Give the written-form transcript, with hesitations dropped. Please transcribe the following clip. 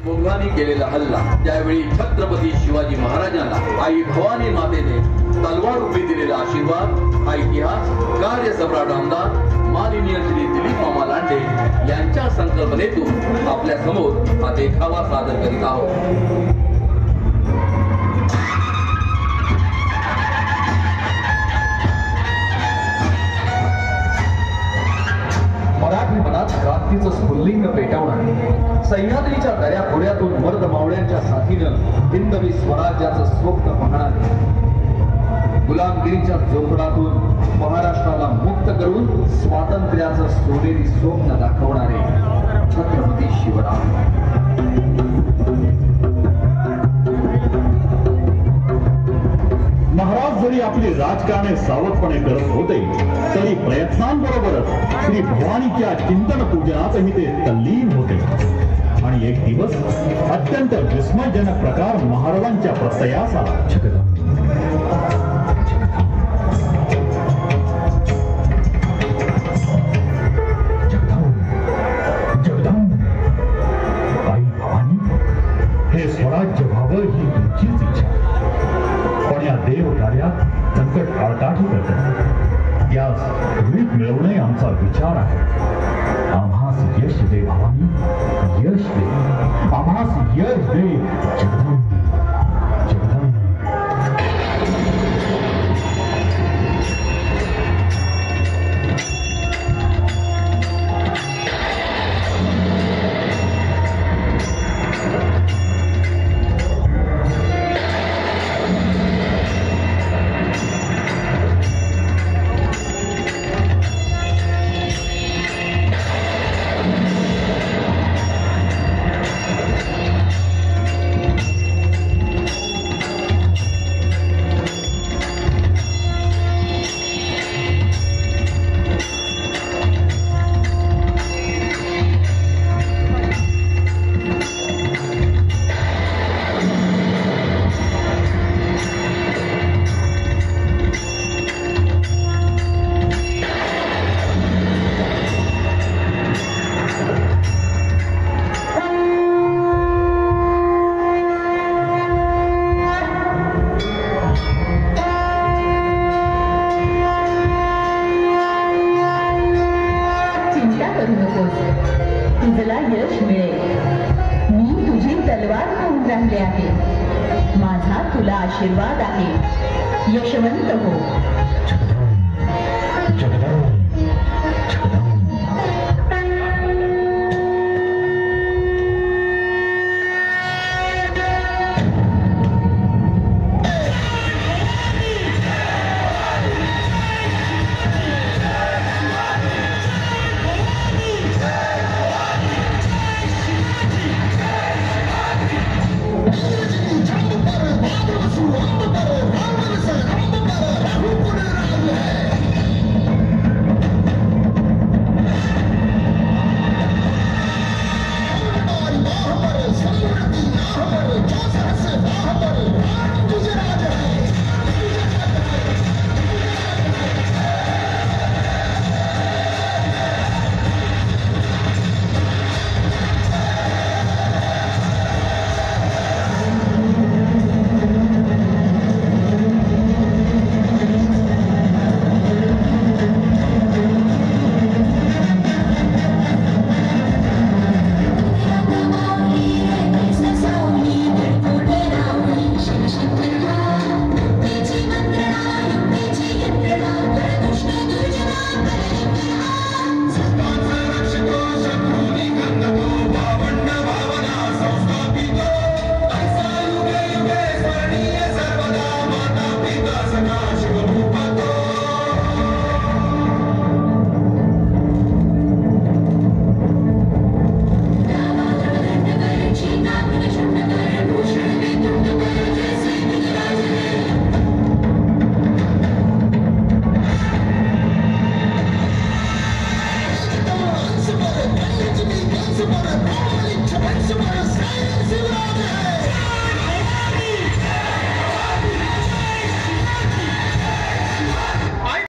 मुघलांनी केलेला हल्ला त्यावेळी छत्रपती शिवाजी महाराजांना आई भवानी मातेने तलवार रूपी दिलेला आशीर्वाद हा इतिहास कार्यसम्राट आमदार माननीय श्री दिलीप मामा लांडे यांच्या संकल्पनेतून आपल्या समोर हा देखावा सादर करीत आहोत। मराठी मनात क्रांतीचं स्फुल्लिंग पेटवणार, सह्याद्रीच्या दऱ्या खोऱ्यातून मर्द मावळ्यांच्या साथीनं हिंदवी स्वराज्याचं स्वप्न पाहणारे, गुलामगिरीच्या जोखडातून महाराष्ट्राला मुक्त करून स्वातंत्र्याचं सोनेरी स्वप्न दाखवणारे छत्रपती शिवराय। महाराज जरी आपली राजकारणे सावधपणे करत होते तरी प्रयत्नांबरोबरच श्री भवानीच्या चिंतन पूजनातही ते तल्लीन होते आणि एक दिवस अत्यंत विस्मयजनक प्रकार महाराजांच्या प्रत्ययास आला। हे स्वराज्य व्हावं ही तुमचीच इच्छा, पण या देव कार्यात संकट आळकाठी करतात, यास रीत मिळवणे आमचा विचार आहे। आम्हास यश दे भवानी, यश दे, आम्हास यश दे जगदंब, जगदंब। आशीर्वाद आहे, यशवंत हो। जगदंब, जगदंब।